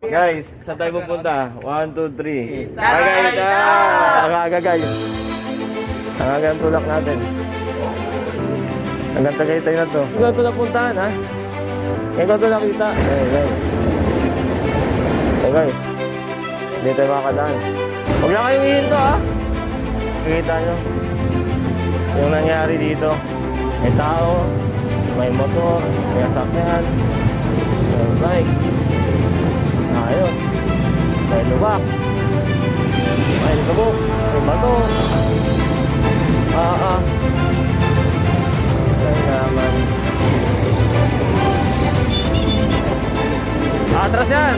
Guys, saan tayo pupunta? 1, 2, 3. Tagaytay! Guys. Ang tulak natin. Hanggang Tagaytay na to. Hanggang ito napuntahan, ha? Hanggang ito nakita. Hey guys. Hindi tayo makakadaan. Huwag lang kayong hihinto, ha? Kikita nyo yung nangyari dito. May tao, may motor, may sasakyan, may bike. Ayos. May lubak. May lubok. May bato. Ay naman. Atras yan.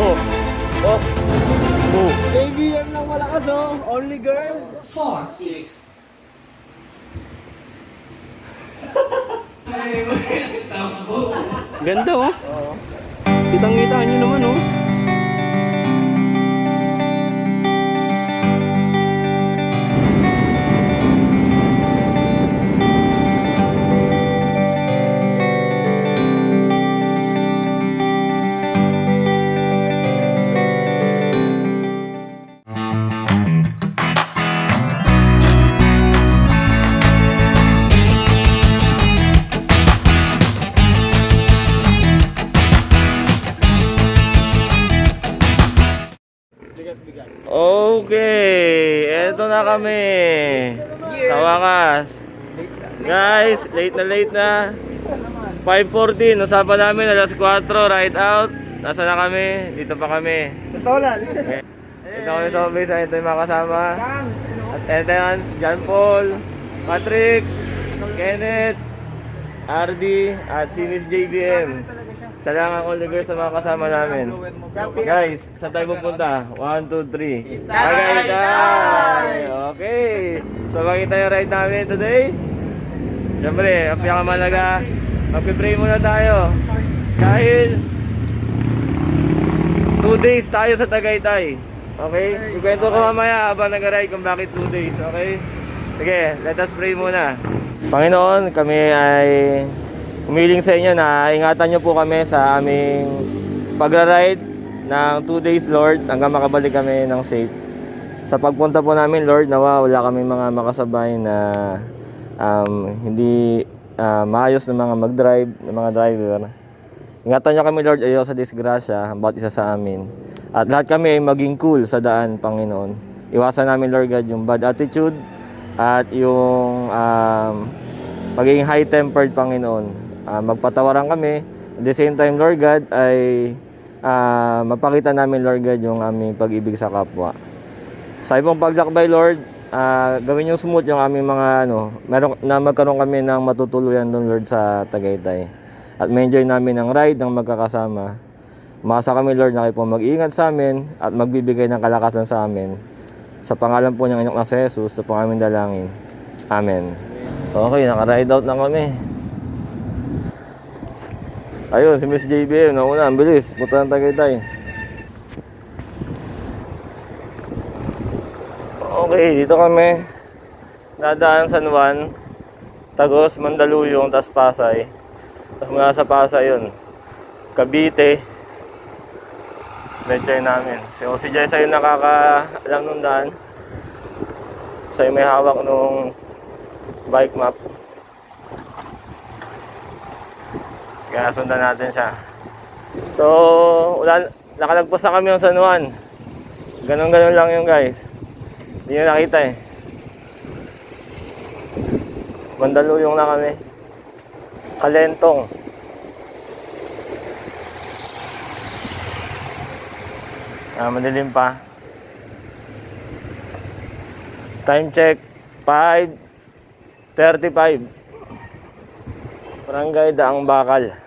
Oh. ABM lang malakas oh. Only girl. 4. Ganda oh. Kitang-kita nyo naman oh. Okay, eto na kami. Sa wakas. Guys, late na. 5:14, usapan namin alas 4, ride out. Nasa na kami? Dito pa kami. Totolan. Ito kami sa office, ito yung mga kasama. At Etans, John Paul, Patrick, Kenneth, RD, at si Miss JBM. Siya lang ang only girl sa mga kasama namin. Guys, saan tayo pupunta? 1, 2, 3. Tagaytay! Okay. So makita yung ride namin today. Siyempre, ang pinakamalaga, magpipray muna tayo. Dahil 2 days tayo sa Tagaytay. Okay? Ikwento ko mamaya habang nag-ride kung bakit 2 days. Okay? Sige, let us pray muna. Panginoon, kami ay humiling sa inyo na ingatan nyo po kami sa aming pagra-ride ng 2 days, Lord, hanggang makabalik kami ng safe. Sa pagpunta po namin, Lord, nawa wala kami mga makasabay na hindi maayos na mga mag-drive, na mga driver. Ingatan nyo kami, Lord, ayaw sa disgrasya, bawat isa sa amin. At lahat kami ay maging cool sa daan, Panginoon. Iwasan namin, Lord God, yung bad attitude at yung maging high-tempered, Panginoon. Magpatawaran kami. At the same time, Lord God, ay mapakita namin, Lord God, yung aming pag-ibig sa kapwa. Sa ibang paglakbay, Lord, gawin yung smooth yung aming mga magkaroon kami ng matutuluyan doon, Lord, sa Tagaytay. At ma-enjoy namin ang ride ng magkakasama. Umasa kami, Lord, na kayo po mag-iingat sa amin at magbibigay ng kalakasan sa amin. Sa pangalan po ng Anak na si Jesus, ito po aming dalangin. Amen. Okay, naka-ride out na kami. Ayun, si Miss JB, nauna, ang bilis. Punta ng Tagaytay. Okay, dito kami. Dadaan San Juan, Tagos, Mandaluyong, tas Pasay. Tas mula sa Pasay yun, Cavite. Betchay namin. So, si Jay sa'yo nakakaalam nung daan. Sa'yo may hawak nung bike map. Kaya sundan natin siya. So, nakalagpas na kami ng San Juan. Ganon-ganon lang yung guys. Hindi nyo nakita eh. Mandaluyong na kami. Kalentong. Madilim pa. Time check 5:35. Barangay Daang Bakal.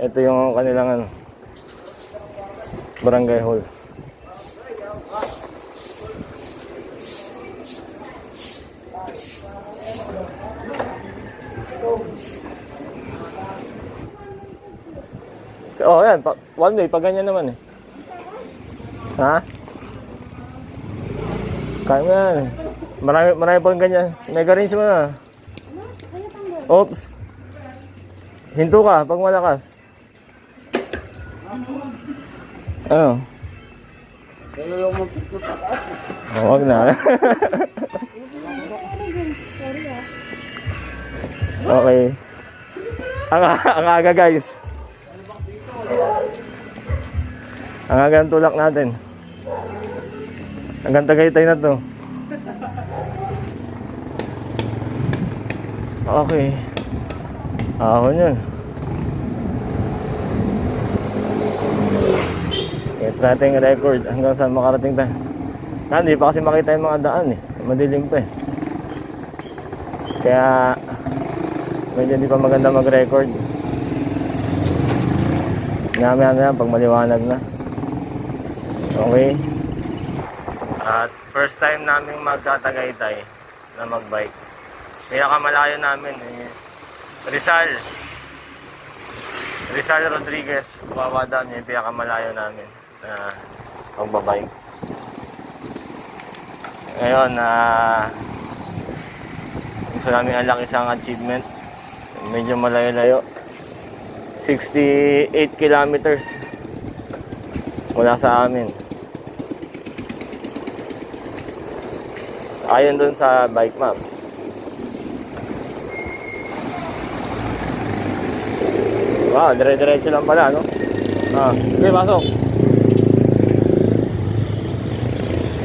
Ito yung kanilang barangay hall. Oh, yan. One way. Pag ganyan naman eh. Ha? Kaya mo yan. Marami pa ganyan. Mega range mo na. Oops. Hinto ka pag malakas. Ano? Kaya yung mapit na pataas. Huwag na. Okay. Ang aga guys. Ang aga ang tulak natin. Hanggang Tagaytay na to. Okay. Ahon yun. Ito natin yung record hanggang saan makarating tayo. Hindi pa kasi makita yung mga daan eh. Madilim pa eh. Kaya medyo hindi pa maganda mag-record. Namaya na yan pag maliwanag na. Okay. At first time namin magtatagaytay na magbike. Pinakamalayo namin is Rizal Rodriguez, Wawa Dam, yung pinakamalayo namin na magbabike. Ngayon, gusto namin alak isang achievement. Medyo malayo-layo. 68 kilometers mula sa amin. Ayon dun sa bike map. Wow, dire-diretso lang pala, no? Okay, pasok.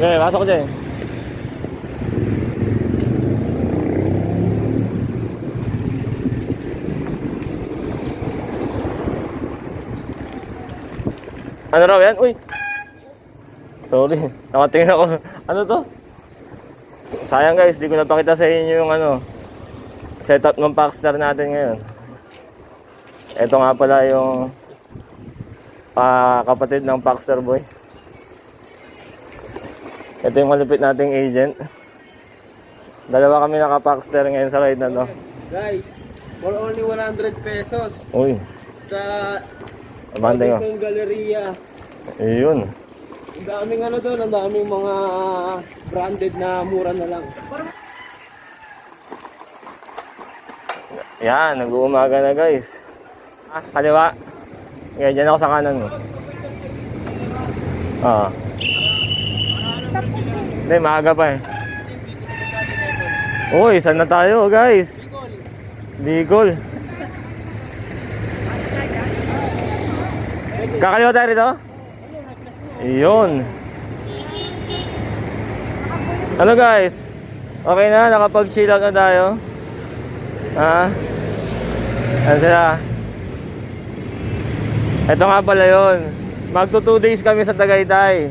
Okay, pasok dyan. Ano raw yan? Uy! Sorry, nakatingin ako. Ano to? Sayang guys, di ko napakita sa inyo yung setup ng Packstar natin ngayon. Ito nga pala yung kapatid ng Packstar boy. Ito yung malupit nating agent. Dalawa kami naka-Packstar ngayon sa ride na to. Guys, for only 100 pesos Uy, sa abante ko. Robinson Galleria. Ayun. Ang daming doon, ang daming mga branded na mura na lang. Yan, nag-uumaga na guys. Kaliwa. Okay, dyan ako sa kanan mo. Hindi, maaga pa eh. Uy, saan na tayo guys? Bicol. Kakaliwa tayo rito? Iyon. Ano guys? Okay na? Nakapag-chill out na tayo? Ano sila? Ito nga pala yun. Magto 2 days kami sa Tagaytay.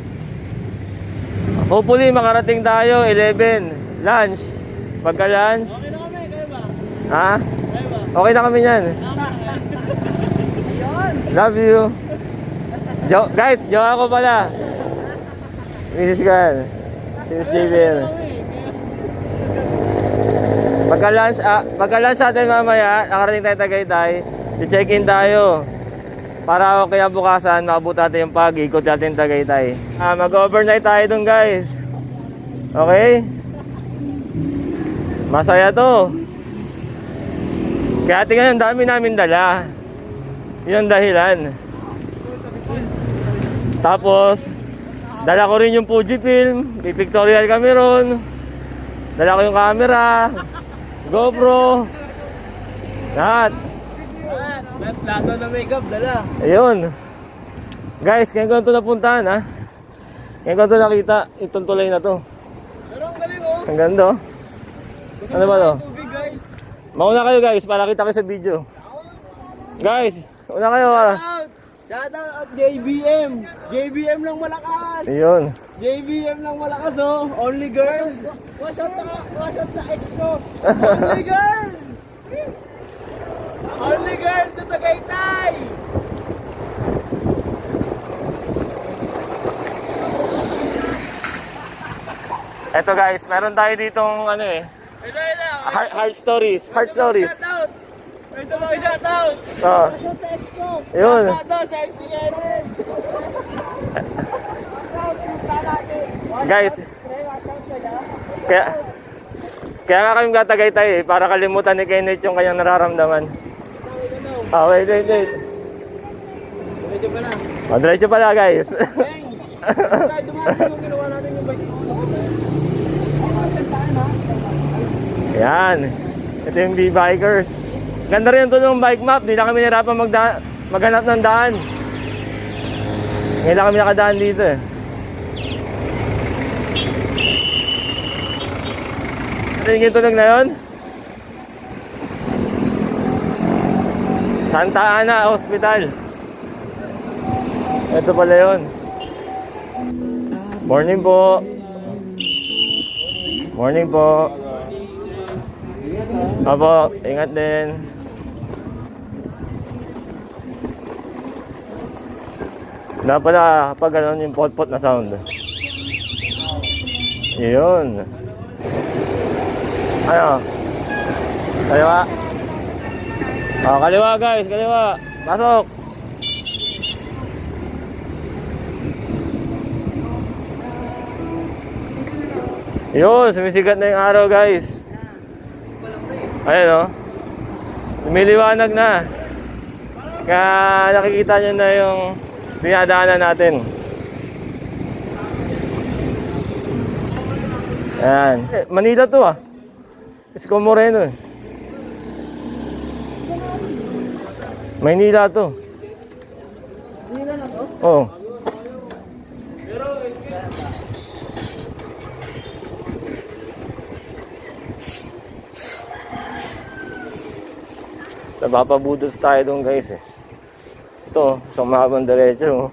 Hopefully makarating tayo 11. Lunch. Pagka-lunch. Okay na kami, kaya ba? Okay na kami yan. Love you. Guys, jowa ko pala. Mrs. Gan. Since David. Pagka-lunch natin mamaya, nakarating tayo Tagaytay. I-check-in tayo. Para kaya bukasan, makabot natin yung pag-ikot natin Tagaytay. Mag-overnight tayo dun guys. Okay? Masaya to. Kaya tingnan, ang dami namin dala. Yun ang dahilan. Tapos, dala ko rin yung Fujifilm. May pictorial kami ron. Dala ko yung camera. GoPro. Lahat. Last lato na makeup, dala. Ayun. Guys, ngayon ko na ito napuntahan ha. Ngayon ko ito nakita. Itong tulay na to. Pero ang galing oh. Ang ganda oh. Ano ba to? Tubig guys. Mauna kayo guys para kita kayo sa video. Guys, una kayo Shout out JBM. JBM lang malakas. Ayun. JBM lang malakas oh. Only girl. Watch out sa ex ko. Only girl. Only girl to Tagaytay. Eto guys, meron tayo ditong Ito. heart stories. Heart stories. Shout out. Ito mga shout out. Shout sa ex ko. Ayun. Shout out sa ex ni Aaron. Guys, kaya nga kayong Tagaytay para kalimutan ni Kenneth yung kanyang nararamdaman. Ah, wait. Medyo pa na. Diretso pala, guys. Bang! Dahil dumating yung ginawa natin yung bike. Yan. Ito yung B-Bikers. Ganda rin ito ng bike map. Di na kami nahirapan maghanap ng daan. Ngayon lang kami nakadaan dito eh. Ito yung tunog na yun. Santa Ana Hospital. Ito pala yun. Morning po. Morning po. Apo, ingat din. Na pala pag gano'n yung pot-pot na sound. Yun. Ano? Kaliwa. Oh, kaliwa guys, kaliwa. Pasok. Yun, sumisigat na yung araw guys. Ayan o. Lumiliwanag na. Kaya nakikita nyo na yung dinadaanan natin. Ayan. Manila to ah. Isko Moreno eh. Maynila to. Manila na to? Oo. Napapabudos tayo doon guys eh. Ito, sa mahabang diretso.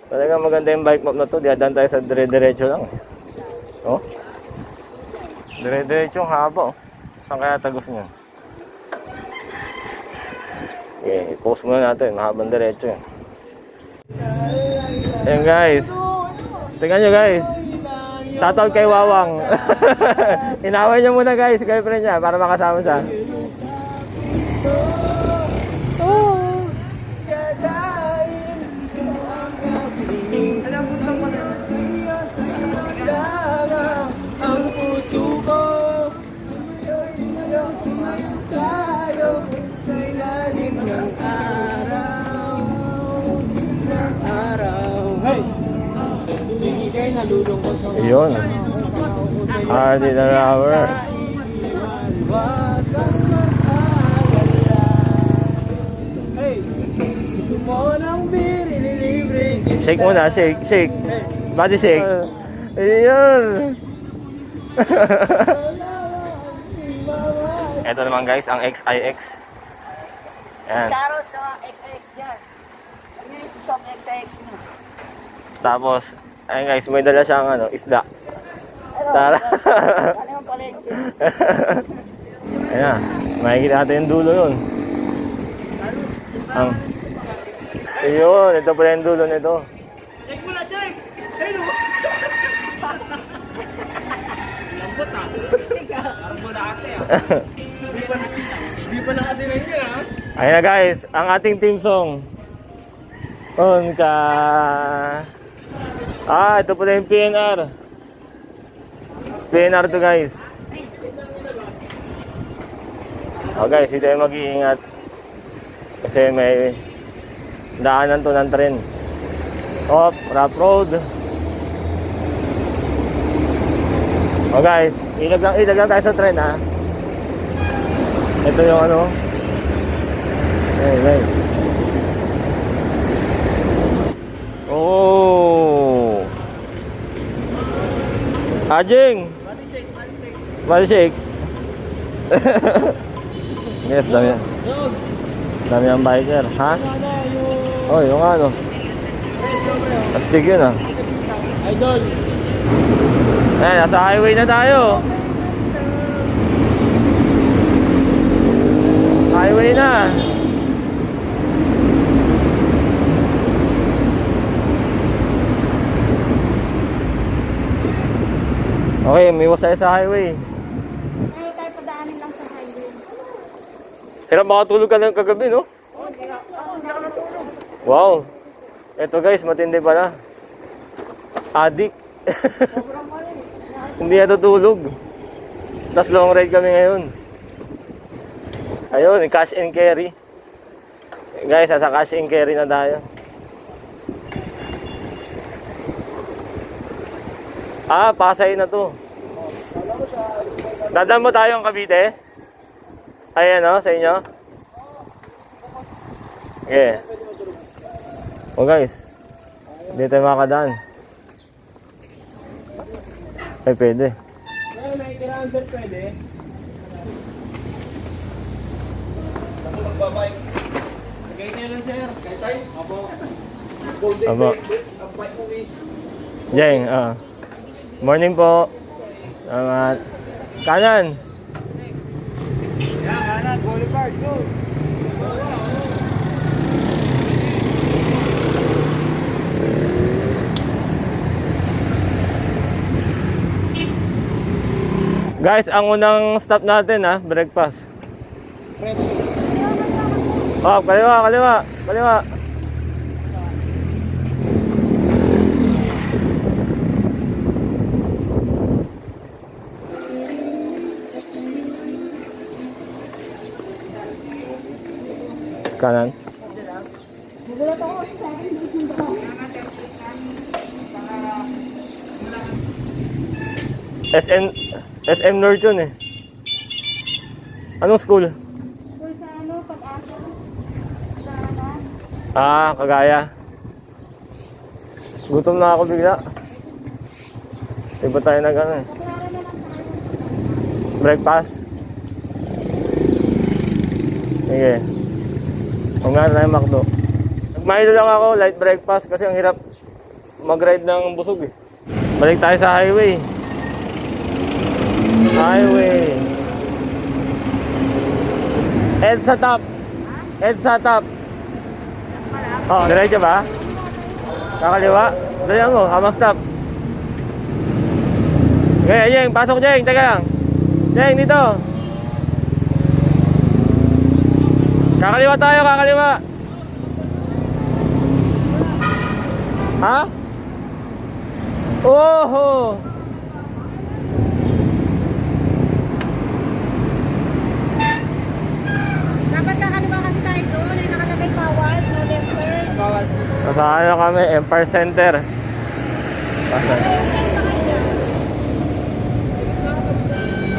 Talagang maganda yung bike map na to. Diyan tayo sa dire-diretso lang eh. Oh. Dire-diretso yung haba oh. Saan kaya tagos niya? Okay, post muna natin. Mahabang diretso yan. Ayan guys. Tingnan nyo guys. Shoutout kay Wawang. Inaway niya muna guys, girlfriend niya, para makasama siya. Ang puso ko tayo sa ilalim ng araw. Hey! Hindi kayo nalulungkot sa Ayun. Hardy the Rower. Huwag kang mag-alala. Hey! Gusto mo ng birilibre. Shake muna, shake, shake. Body shake. Ayun. Ito naman guys, ang XIX. Ayan. Shoutout sa mga XX dyan. Ano yung susok XX nyo? Tapos, ayun guys, may dala siyang ano, isda. Ano? Tara. Ano yung palengke? Ayan, makikita natin yung dulo nun. Ang... Ayun, ito pala yung dulo nito. Shake mo na, shake! Hey, no! Lambot ah. Parang malaki ah. Hindi pa naka-surrender ah. Ayun na guys, ang ating team song. Ka... ito pala yung PNR. PNR to guys. Oh guys, dito tayo mag-iingat. Kasi may daanan to ng tren. Oh, rough road. Oh guys, ilag lang tayo sa tren ha. Ito yung ano. Hey. Oh. Ajing. Body shake. Yes, dami. Dami ang biker, ha? Oh, yung ano. Astig yun ah. Idol! Ayan, nasa highway na tayo. Highway na. Okay, umiwas tayo sa highway. Ay, tayo padaanin lang sa highway. Hirap makatulog ka ng kagabi, no? Oo, hindi ako natulog. Wow. Ito guys, matindi pala. Adik. Sobrang mali. Hindi natutulog. Tapos long ride kami ngayon. Ayun, cash and carry. Guys, sa cash and carry na tayo. Pasay na to. Dadaan mo tayong Cavite? Ayan o, sa inyo? Okay. Oh guys, hindi tayo makakadaan. Ay, pwede. Ngayon, may kailangan sir, pwede. Ako magbabike. Kagay tayo lang sir. Kagay tayo? Abo. Golden Abo. ang bike mo is. Jeng, morning po. Salamat. Kanan. Yan, kanan. Boulevard, go. Guys, ang unang stop natin breakfast. Kaliwa, kaliwa, kaliwa. Kanan. SM North yun eh. Anong school? Kung sa ano, pag-asa. Sa ano. Kagaya. Gutom na ako bigla. Iba tayo nag eh. Breakfast. Sige. Kung nga tayo McDo. Nagmahilo lang ako, light breakfast kasi ang hirap mag-ride ng busog eh. Balik tayo sa highway. Head sa top. Head sa top. Diretso ba? Kakaliwa. Dalihan mo, hamang stop. Okay, Jeng, pasok Jeng, teka lang. Jeng, dito. Kakaliwa tayo, kakaliwa. Ha? Oho! Dapat kakaliwa kasi tayo doon. Ay nakalagay bawal. No left turn. Bawal. Nasa ano kami, Empire Center.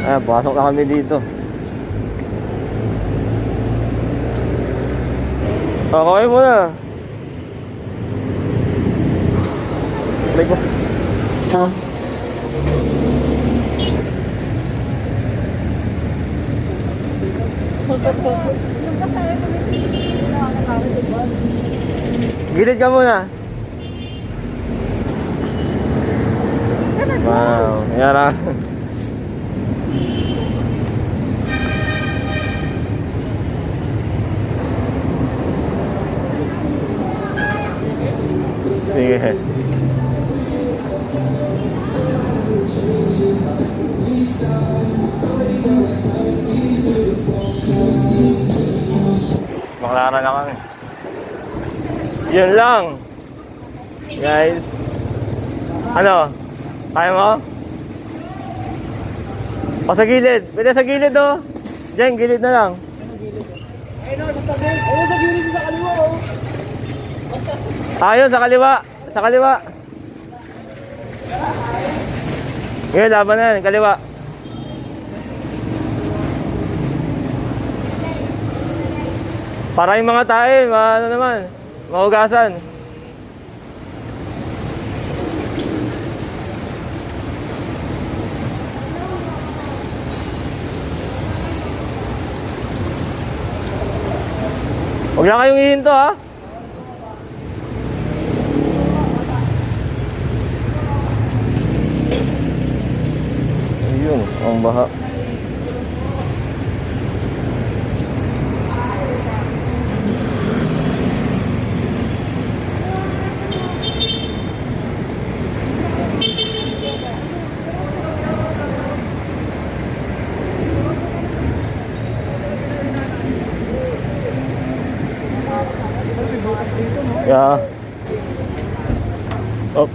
Ayan, pasok na kami dito. Okay muna. Balik mo. Gilid ka muna. Wow, yan ah. Sige. Maklara na kami. Yun lang. Guys. Ano? Kaya mo? O sa gilid. Pwede sa gilid oh. Diyan, gilid na lang. Ayun o, sa tabi. Ayun, sa gilid sa kaliwa o. Ayun, sa kaliwa. Sa kaliwa. Ngayon, laban na yan. Kaliwa. Para yung mga tae, ano naman, mahugasan. Huwag lang kayong hihinto ha. Ayun, ang baha. Yeah. Oh.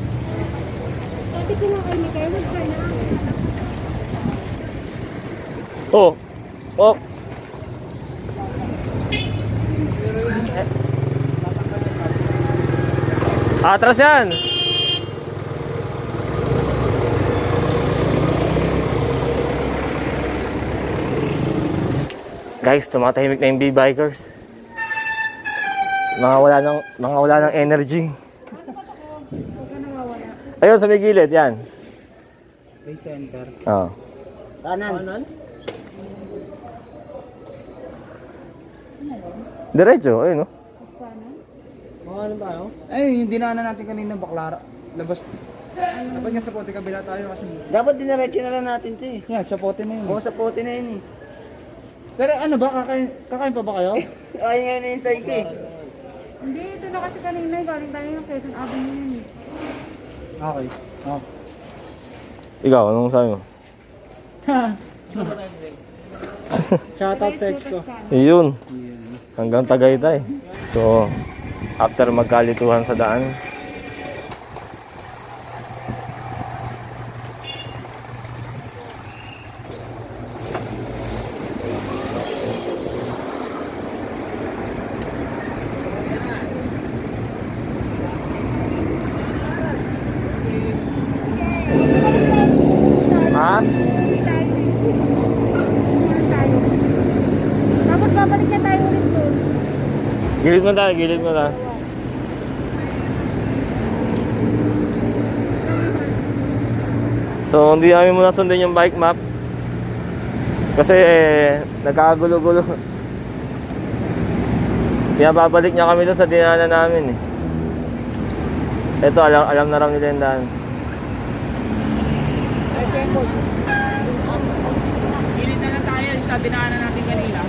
Sabi ko nga kay Mikael, huwag ka na. Oh. Oh. Atras yan! Guys, tumatahimik na yung B-bikers. Mga wala ng energy. Ayun, sa may gilid, yan. May center. Oo. Kanan. Diretso, ayun, no? Mga ano tayo? Ay, yung dinaanan natin kanina, Baklara. Labas. Dapat nga sa pote kabila tayo kasi... Dapat dinaretso na lang natin ito eh. Yeah, sa pote na yun. Oo, sa pote na yun eh. Pero ano ba, kakain pa ba kayo? Ay, nga hinihintay ko eh. Hindi, ito na kasi kanina, galing tayo ng Quezon Avenue yun eh. Okay. Oh. Ikaw, anong sabi mo? Shoutout sa ex ko. Yun. Hanggang Tagaytay. So, after magkalituhan sa daan, ha? Hindi tayo eh. Ano tayo? Tapos babalik na tayo ulit doon. Gilid mo tayo, gilid mo tayo. So, hindi namin muna sundin yung bike map. Kasi, nagkakagulo-gulo. Kaya babalik niya kami doon sa dinaanan namin eh. Ito, alam na rin nila yung daan. Gilid na lang tayo sa dinaanan natin kanina.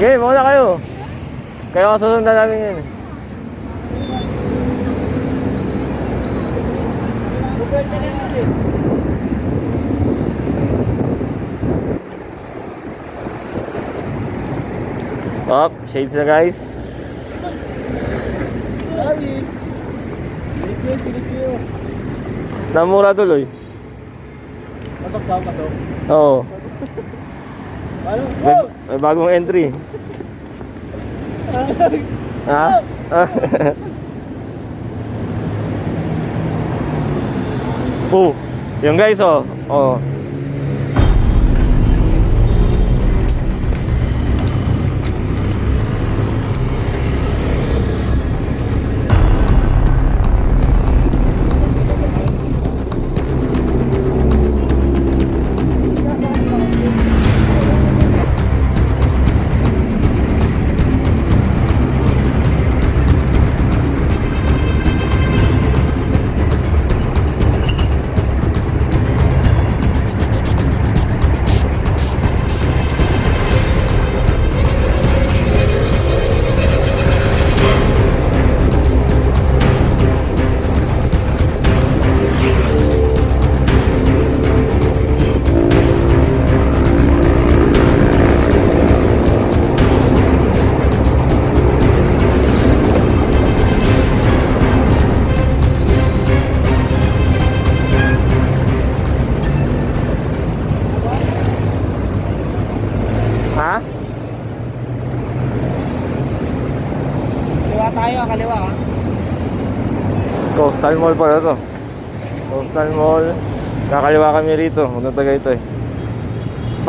Okay, muna kayo. Kaya kasundan namin yun eh. Up, shades na guys. Sorry. Pilik yun. Namura tuloy. Pasok daw, pasok. Oo. Ano? May bagong entry. Ha? Oh, yung guys oh. Oh. Ha? Kaliwa tayo, kaliwa ha. Coastal Mall pala to. Coastal Mall. Kakaliwa kami rito. Huwag Tagaytay.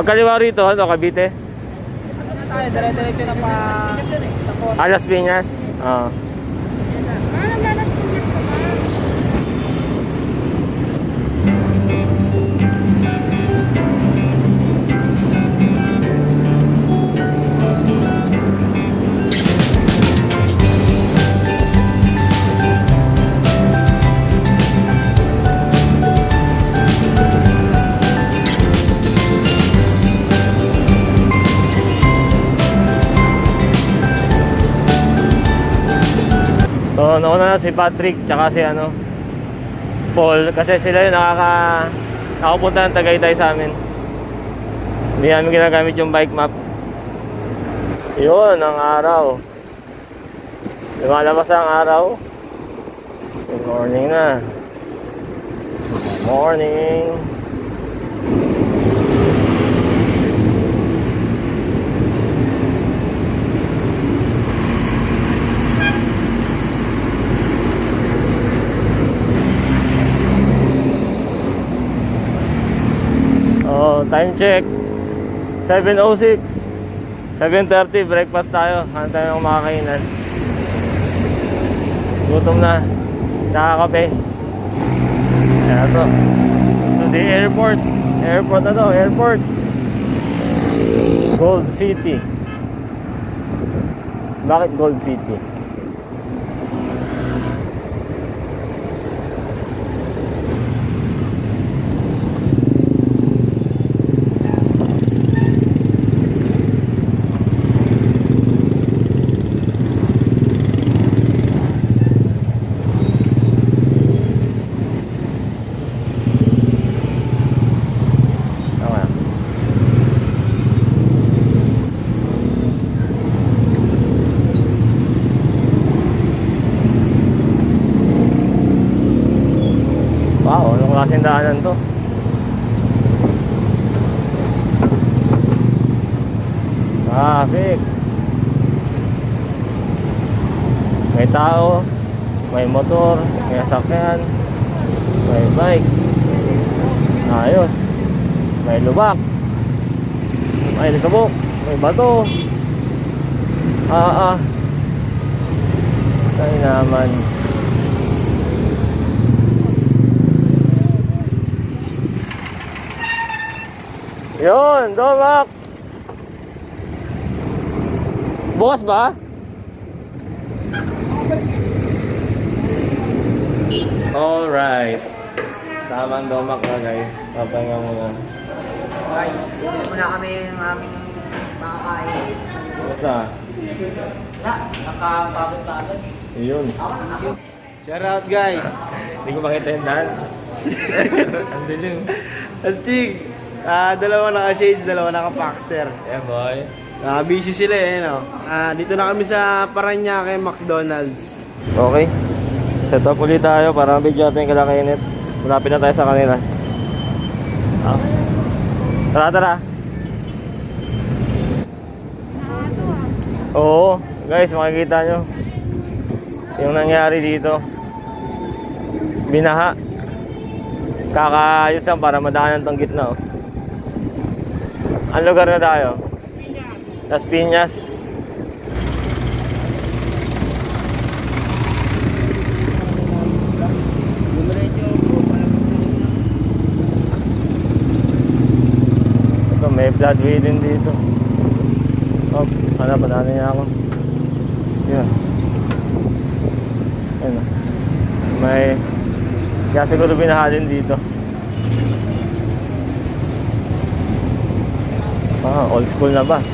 Pagkaliwa rito, ano, Cavite? Ano na tayo, dire-diretso na pa... Sa pote. Las Piñas. Ah. Lalas pinyas ka ba? So, nauna na si Patrick tsaka si ano, Paul kasi sila yung nakapunta ng Tagaytay sa amin. Hindi namin ginagamit yung bike map. Yun ang araw. Lumalabas ang araw. Good morning na. Good morning. time check 7:06. 7:30 breakfast tayo. Ano tayo ng makakainan? Gutom na. Nakakape. Ayan to. To the airport. Airport na to. Airport. Gold City. Bakit Gold City? Tama. Wow, anong klaseng daanan to? Traffic. May tao, may motor, may sasakyan, may bike. Ayos. May lubak. May likabok. May bato. Ay naman. Yun, Domak. Bukas ba? Alright. Tamang Domak na guys. Papahinga muna. Okay, hindi muna kami yung aming makakain. Basta. Nakapagod-pagod. Yun. Shout out guys. Hindi ko makita yung daan. Ang dilim. Astig. Dalawa naka-shades, dalawa naka-Paxter. Yeah boy. Busy sila no? Dito na kami sa Parañaque McDonald's. Okay. Set up ulit tayo para mabidyo natin yung kalakainit. Malapit na tayo sa kanila. Tara, tara. Nakato ah. Oo. Guys, makikita nyo. Yung nangyari dito. Binaha. Kakaayos lang para madaanan tong gitna. Oh. Ang lugar na tayo? Las Piñas. Ito, may floodway din dito. Oh, sana pananin niya ako. Yun. Ayun. May kaya siguro binaha din dito. Old school na bus.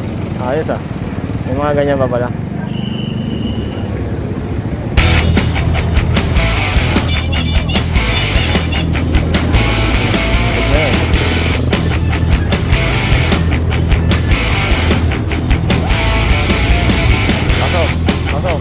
Ayos ah. May mga ganyan pa pala. Ayan. Pasok. Pasok.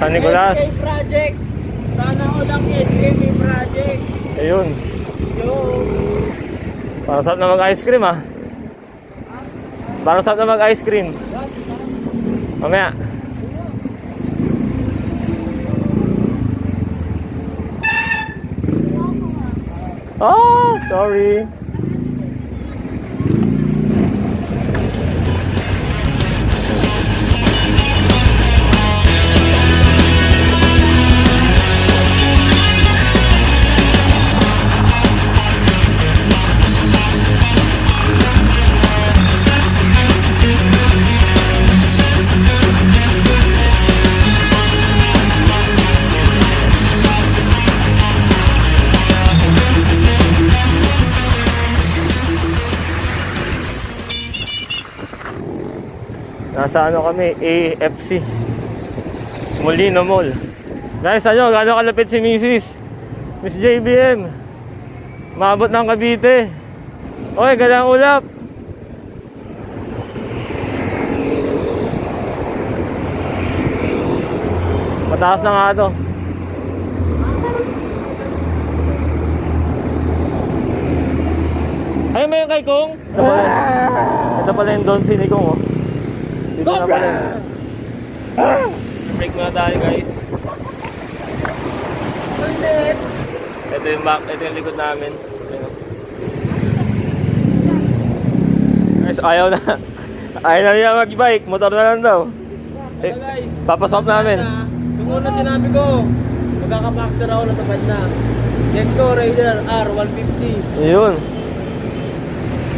San Nicolas. SK Project. Sana ko lang SKP Project. Ayun. Yo. Parang sarap na mag-ice cream ah. Parang sarap na mag-ice cream. Mamaya. Oh, sorry. Nasa ano kami, AFC Molino Mall. Guys, ano, gano'ng kalapit si Mrs. Miss JBM. Maabot ng Cavite. Oy, galang ulap. Mataas na nga ito. Ayun ba yung kay Kong? Ito pala yung Don C ni Kong, oh. Dito na pala. Break muna tayo, guys. Ito yung back, ito yung likod namin. Ayun. Guys, ayaw na. Ayaw na niya mag-bike, motor na lang daw. Eh, Guys, papasok namin. yung una sinabi ko, magkakapaxer ako na tabad na. Next ko, Raider R150. Ayun.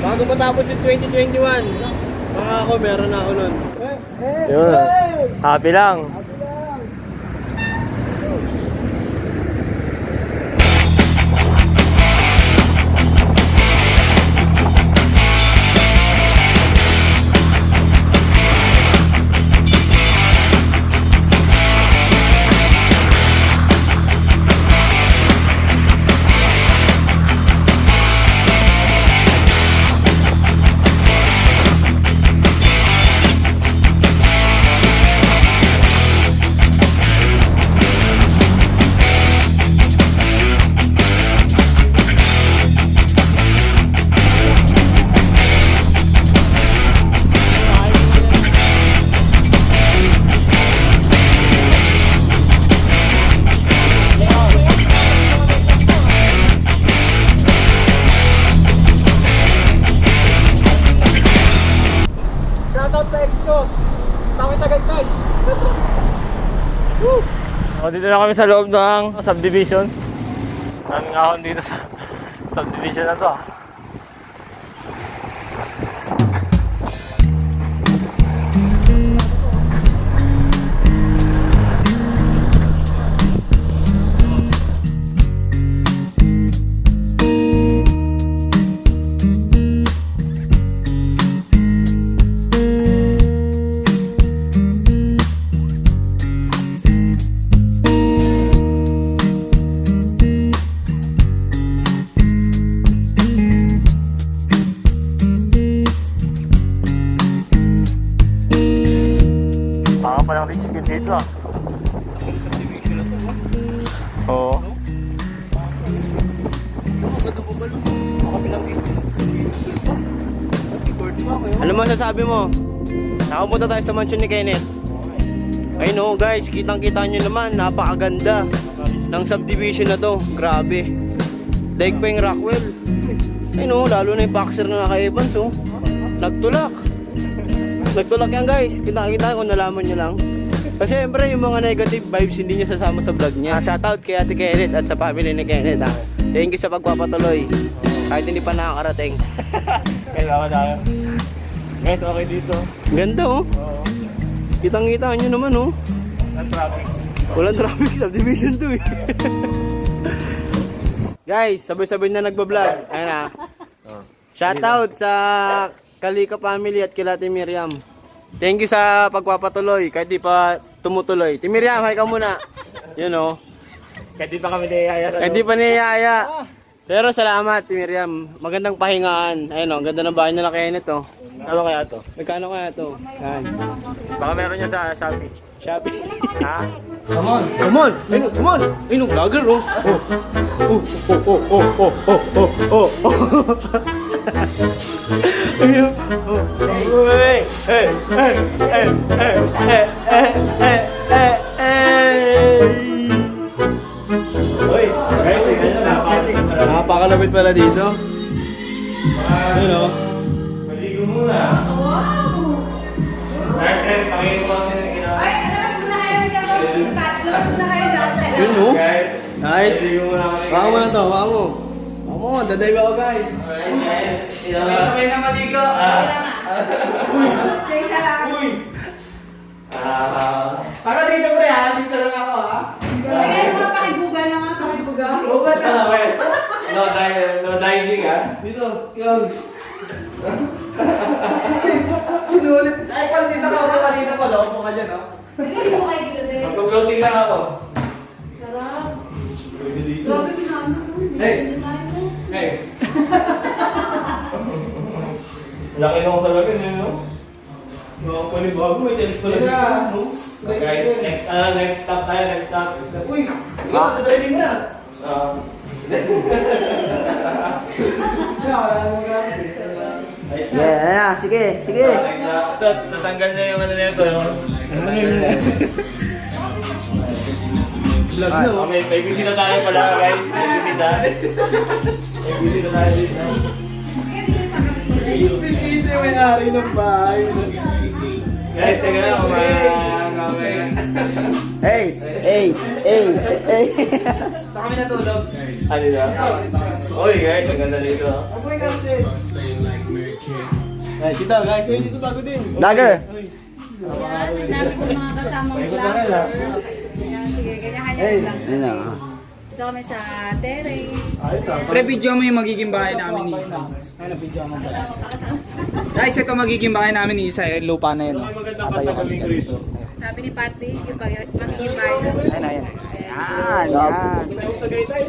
Bago matapos yung 2021, baka ako meron na ako nun. Ayun. Happy lang. Shoutout sa ex ko. Tawid Tagaytay. O, dito na kami sa loob ng subdivision. Daming ahon dito sa subdivision na to. Baka palang rich kid dito ah. Oo. Ano mo sasabi mo? Nakapunta tayo sa mansion ni Kenneth. Ayun oh guys, kitang-kita nyo naman, napakaganda ng subdivision na to. Grabe. Daig pa yung Rockwell. Ayun oh, lalo na yung boxer na naka-Evans oh. Nagtulak. Nagtulak yan guys. Kita-kita kung nalaman nyo lang. Kasi siyempre yung mga negative vibes hindi niya sasama sa vlog niya. Shoutout kay Ate Kenneth at sa family ni Kenneth ha. Thank you sa pagpapatuloy. Kahit hindi pa nakakarating. Kailangan tayo. Guys, okay dito. Ganda oh. Oo. Kitang-kita nyo naman oh. Ang traffic. Walang traffic subdivision to eh. Guys, sabay-sabay na nagbablog. Ayan na. Shoutout sa Kalika family at kila Ate Miriam. Thank you sa pagpapatuloy kahit di pa tumutuloy. Ate Miriam, hi ka muna. Yun oh. Kahit di pa kami niyaya sa Kahit di pa niyaya. Pero salamat Ate Miriam. Magandang pahingaan. Ayun oh, ang ganda ng bahay nila Kenneth oh. Ano kaya to? Magkano kaya to? Yan. Baka meron niya sa Shopee. Shopee. Ha? Come on! Ayun, come on! Ayun, vlogger, oh! Ayun, Uy, guys, tingnan nyo. Napakalapit pala dito. Ayun, oh. Maligo muna. Guys, pakinggan ko kasi yung ginawa. Yun, oh. Guys, Nice. maligo muna kami. Baka mo na to, baka mo. Baka mo, dadive ako, guys. Sabay na maligo. Uy! Para dito pre ha, dito lang ako ha. No diving ha. Dito, yung. Sinulit. Ay, pag dito ka ako kanina pa, upo ka dyan, no? Mag-floating lang ako. Hey! Laki nung sa lagin yun, no? Mga panibago, may challenge pala dito. No? Guys, next stop tayo, next stop. Uy! Driving na! Yeah, sige. Next stop. Ito, natanggal niya yung ano nito, yung... Vlog na, oh. May bisita tayo pala, guys. May bisita. May bisita tayo dito. Hindi may-ari ng bahay. Guys, sige na, kumain. Hey! Saan kami natulog? Ah, dito? Uy, guys, ang ganda dito. Guys, dito, guys. Ayun, dito bago din. Vlogger! Yan, ang dami ko mga kasamang vlogger. Ayan, sige, ganyan-ganyan lang. Ayun na. Dito kami sa terrace. Pre, video mo yung magiging bahay namin ni Isa. Guys, ito magiging bahay namin ni Isa. Lupa na yun. Maganda pa na kami rito. Sabi ni Patrick, yung magiging bahay namin. Ayan. Ayan. Yan. Yung Tagaytay.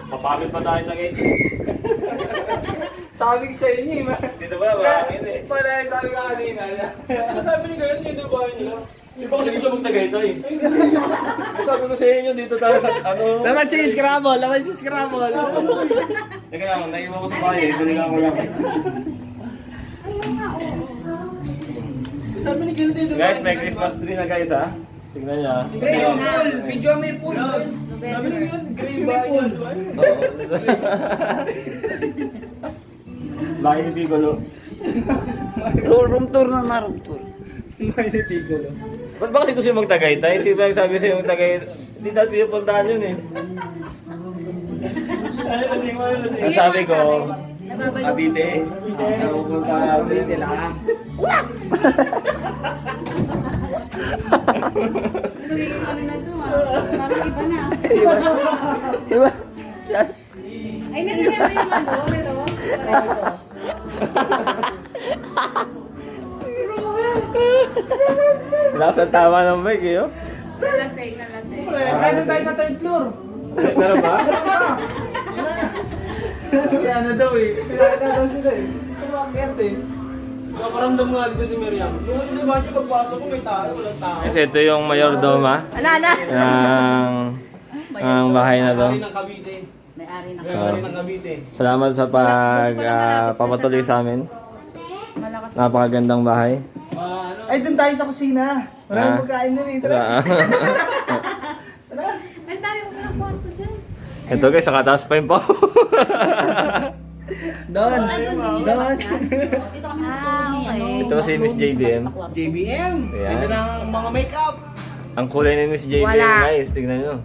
Papamit pa tayo Tagaytay. Sabi ko sa inyo, Dito ba? Bakit eh? Wala, sabi ko kanina. Sabi ni Gayon, yun yung bahay nila. Di ba kasi gusto mong Tagaytay? Sabi ko sa inyo, dito tayo sa ano. Laman si Scrabble. Teka lang, naiwan ko sa bahay. Bili nga ako lang. Sabi ni Gayon dito. Guys, may Christmas tree na guys ha. Tignan niya. Pre, yung pool. Video mo yung pool. Sabi ni Gayon, green Swimming pool. Bahay ni Piccolo. Room tour na na, room tour. May nitigulo. Ba't ba kasi gusto yung mag-Tagaytay? Sino ba yung sabi sa'yo yung Tagaytay? Hindi natin yung puntahan yun eh. Ang sabi ko, Cavite. Pupunta Cavite lang. Magiging ano na to parang iba na. Diba? Ay, nasiyan mo yung ano, hello? Lakas ang tama ng bike eh. Oh. Nalasing. Pre, tayo sa third floor. Meron ba? Ano daw eh. Pinakita daw sila eh. Kumakert eh. Nakaparamdam nga dito ni Miriam. Yung sa bahay pagpasok ko may tao, walang tao. Kasi ito yung mayordoma Ala. ng bahay na to. May-ari ng Cavite. May-ari na. May-ari ng Cavite. Salamat sa pagpapatuloy sa amin. Malakas. Napakagandang bahay. Ay, dun tayo sa kusina. Maraming pagkain dun eh. Tara. Ang dami ko ng kwarto dyan. Ito guys, nakataas pa yung pao. Doon. Doon. Dito kami okay. Ito si Miss JBM. JBM! Ayan. Ganda ng mga makeup! Ang kulay ni Miss JBM Wala. guys, tignan nyo.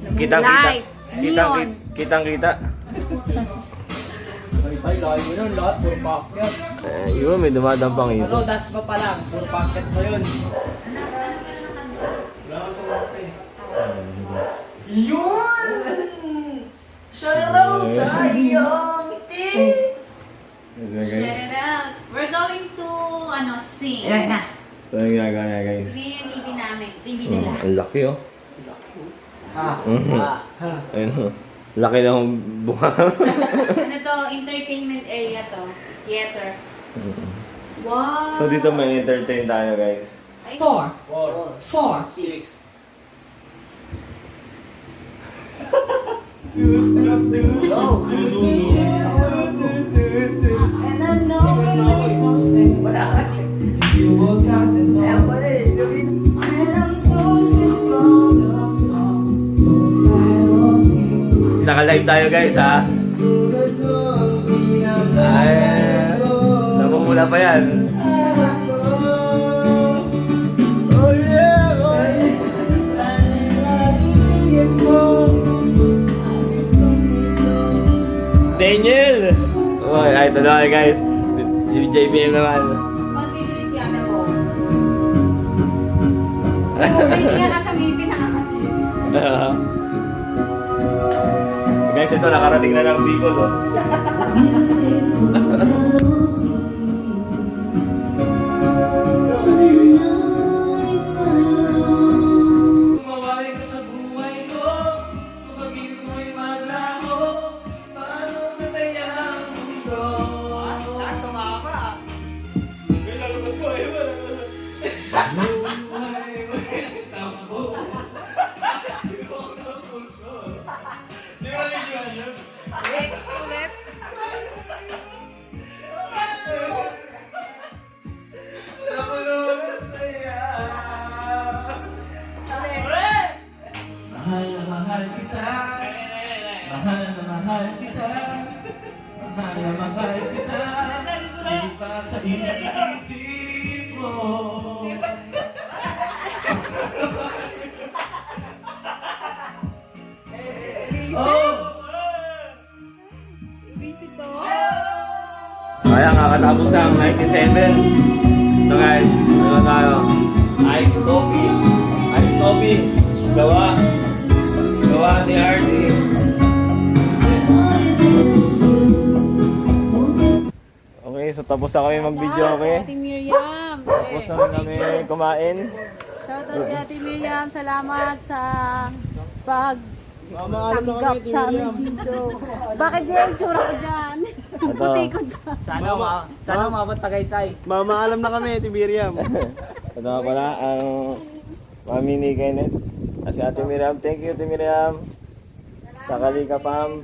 Light. Neon. Kitang-kita. Ay, laki mo yun, lahat, puro packet. Yun, may dumadampang ito. Ano, das pa pala, puro packet mo yun. Yun! Shout out sa iyong team! Shout it out. We're going to, sing. Ito yung ginagawa niya guys. Sing yung TV namin. TV nila. Ang laki oh. Ayun oh. Laki ng bunga. Ano to? Entertainment area to. Theater. Wow! So dito may entertain tayo guys. Ay, 6. Naka-live tayo guys ha. Ay, namumula pa yan. Daniel! Uy, ay, ito na guys. Yung JBM naman. Mag-delete yan ako. Hindi ka nasa ngipin nakakatid. Guys, ito nakarating na ng Bicol, oh. Mahal na mahal kita. Mahal na mahal kita. Mahal na mahal kita. Di pa sa isip mo. Busy to. Kaya nga, katapos ng 97. Ito guys, ano tayo? Ice coffee. Ice coffee. Gawa ni Hardy. Okay, so tapos na kami mag-video, okay? Ate Miriam. Tapos na kami kumain. Shoutout kay Ate Miriam. Salamat sa pagtanggap sa amin dito. Bakit di ang tsura ko dyan? Puti ko dyan. Sana umabot Tagaytay. Mamaalam na kami, Ate Miriam. Ito nga pala, ang mami ni Kenneth. Si Ate Miriam, thank you Ate Miriam. Sa Kalika Pam.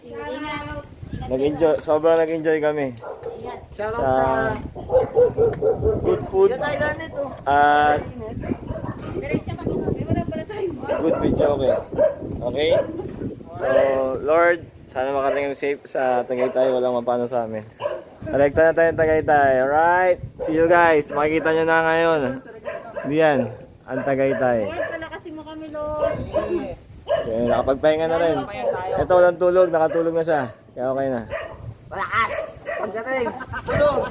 Ingat. Nag-enjoy, sobrang nag-enjoy kami. Shoutout Sa good foods at Diretso pa gano'n. May wala pala tayo. good video, okay? Okay? So, Lord, sana makarating safe sa Tagaytay, walang mapano sa amin. Kolekta na tayo ng Tagaytay, alright? See you guys, makikita nyo na ngayon. Diyan, ang Tagaytay. Lord, palakasin mo kami, Lord. Okay, nakapagpahinga na rin. Ito, walang tulog, nakatulog na siya. Kaya okay na. Pagdating. Tulog.